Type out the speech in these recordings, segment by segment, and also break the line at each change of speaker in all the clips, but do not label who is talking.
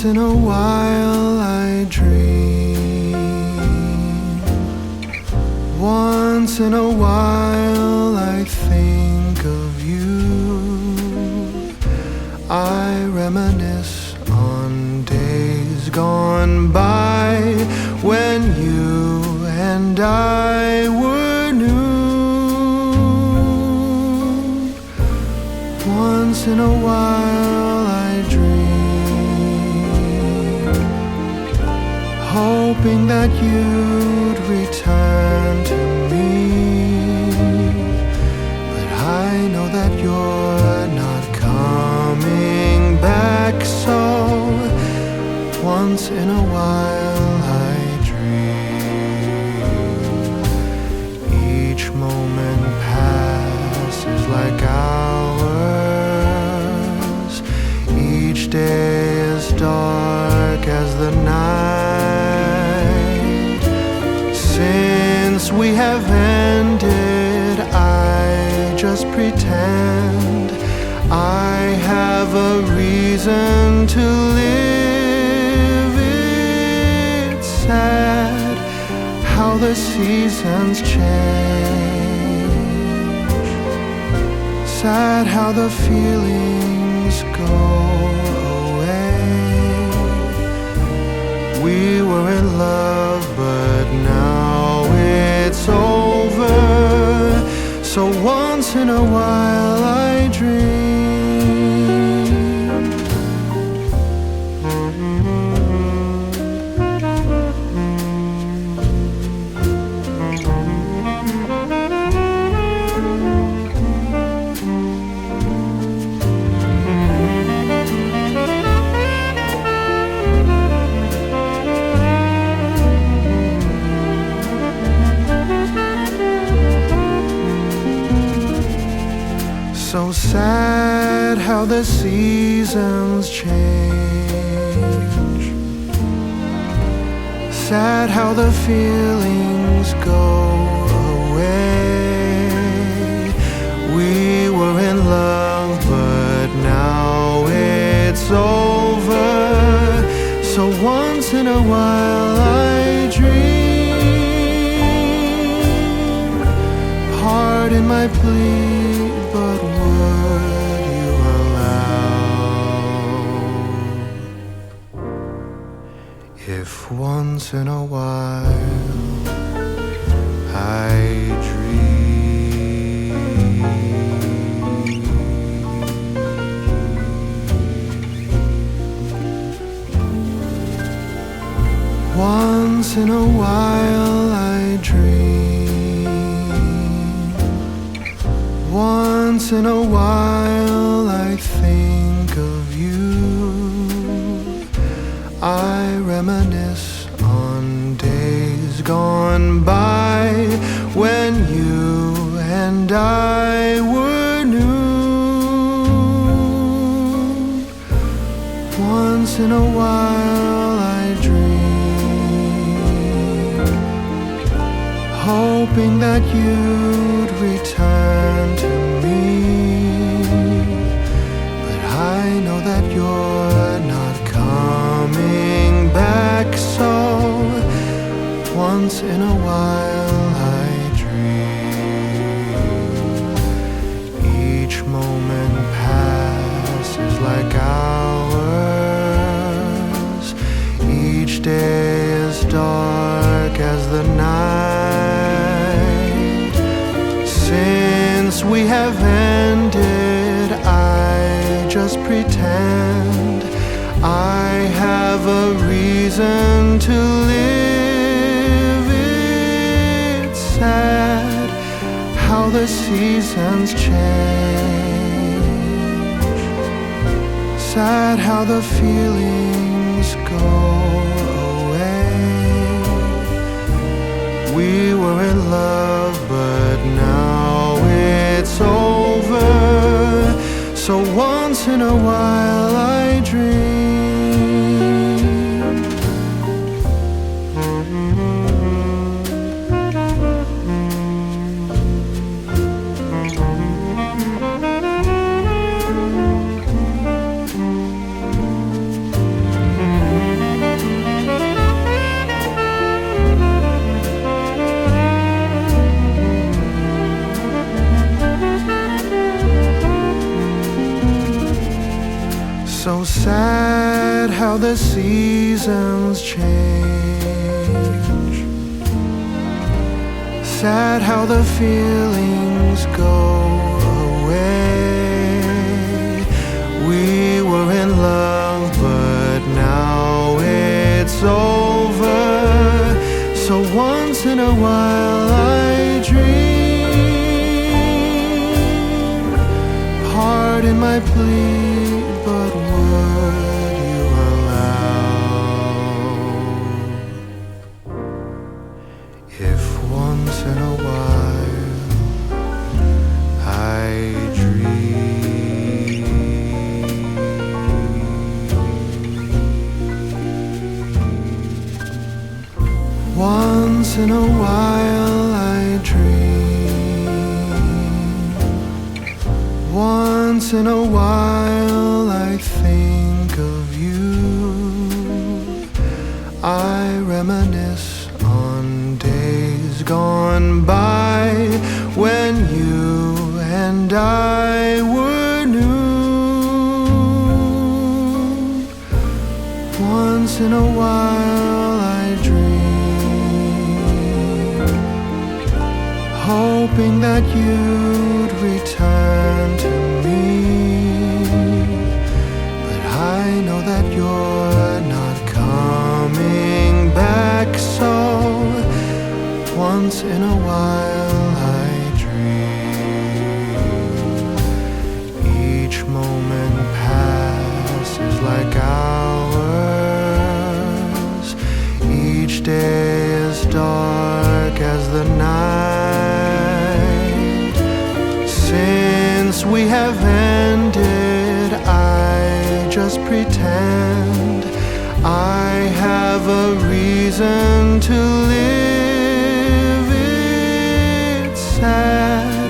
Once in a while I dream. Once in a while I think of you. I reminisce on days gone by when you and I were new. Once in a while I dream, hoping that you'd return to me. But I know that you're not coming back, so once in a while I dream. Each moment passes like hours. Each day is dark as the night. Since we have ended, I just pretend I have a reason to live. It's sad how the seasons change. Sad how the feelings go away. We were in love, but now it's over. So once in a while I dream. So sad how the seasons change. Sad how the feelings go away. We were in love, but now it's over. So once in a while I dream. Pardon my plea, but would you allow if once in a while I dream? Once in a while I dream. Once in a while I think of you. I reminisce on days gone by when you and I were new. Once in a while I dream, hoping that you'd return to me. But I know that you're not coming back, so once in a while I dream. Each moment passes like hours. Each day is dark as the night. Since we have ended, I just pretend I have a reason to live. It's sad how the seasons change. Sad how the feelings go away. We were in love, but now it's over. So once in a while I dream. the seasons change. Sad how the feelings go away. We were in love, but now it's over. So once in a while I dream. Pardon my plea, but would you allow if once in a while I dream? Once in a while I dream. Once in a while I think of you. I reminisce on days gone by when you and I were new. Once in a while I dream, hoping that you'd return to me. But I know that you're not coming back, so once in a while I dream. Each moment passes like hours. Each day is dark as the night. Since we have ended, I just pretend I have a reason to live. It's sad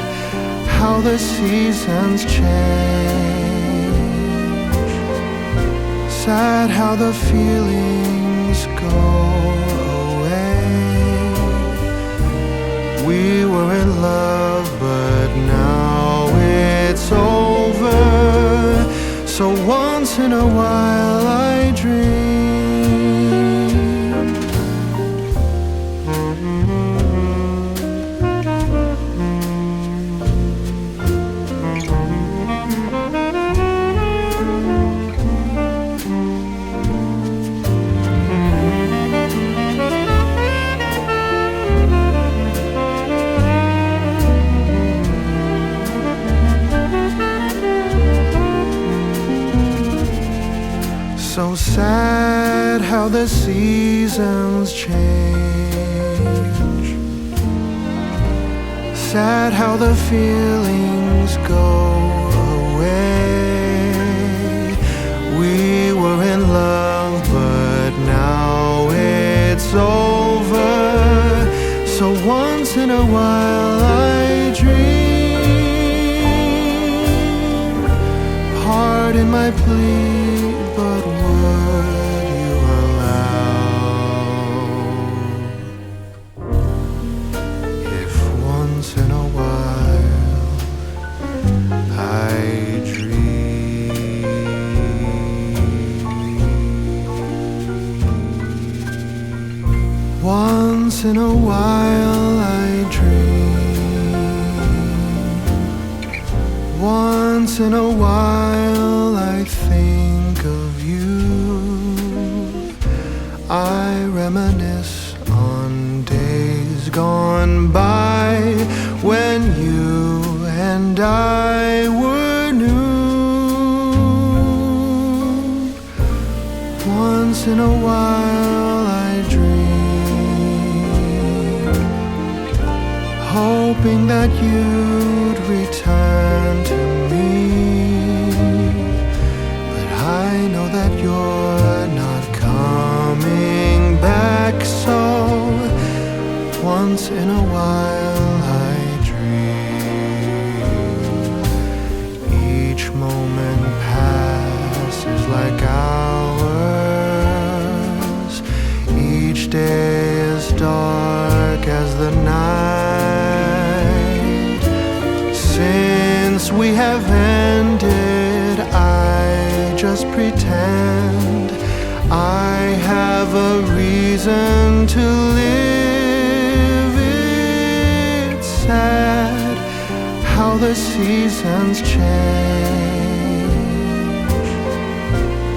how the seasons change. Sad how the feelings go away. We were in love, but now it's over. So once in a while I dream. So sad how the seasons change. Sad how the feelings go away. We were in love, but now it's over. So once in a while I dream. Pardon my plea, but would you allow if once in a while I dream? Once in a while I dream. Once in a while I think of you. I reminisce on days gone by when you and I were new. Once in a while I dream, hoping that you'd return to me. But I know that you're not coming back, so once in a while I dream. Each moment passes like hours. Each day is dark as the night. Since we have ended, I just pretend have a reason to live. It's sad how the seasons change,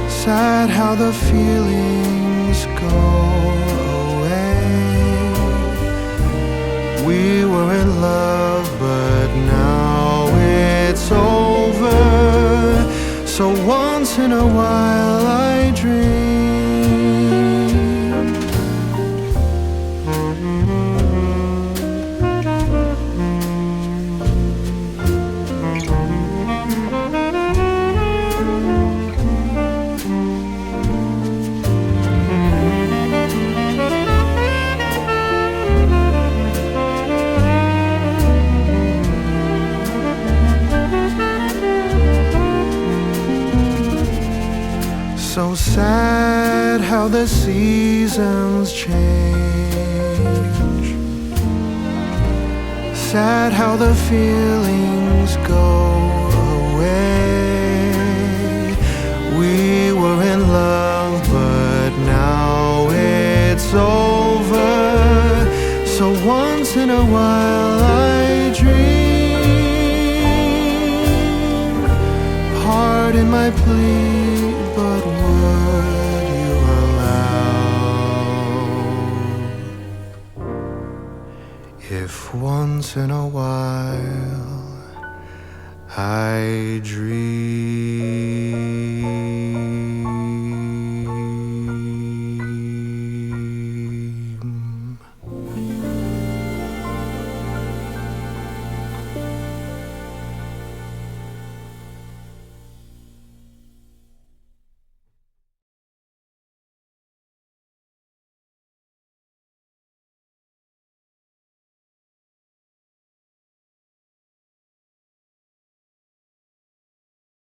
sad how the feelings go away. We were in love, but now it's over. So once in a while I dream. So sad how the seasons change, sad how the feelings go away. We were in love, but now it's over. So once in a while I dream. Pardon my plea, but would you allow if once in a while I dream?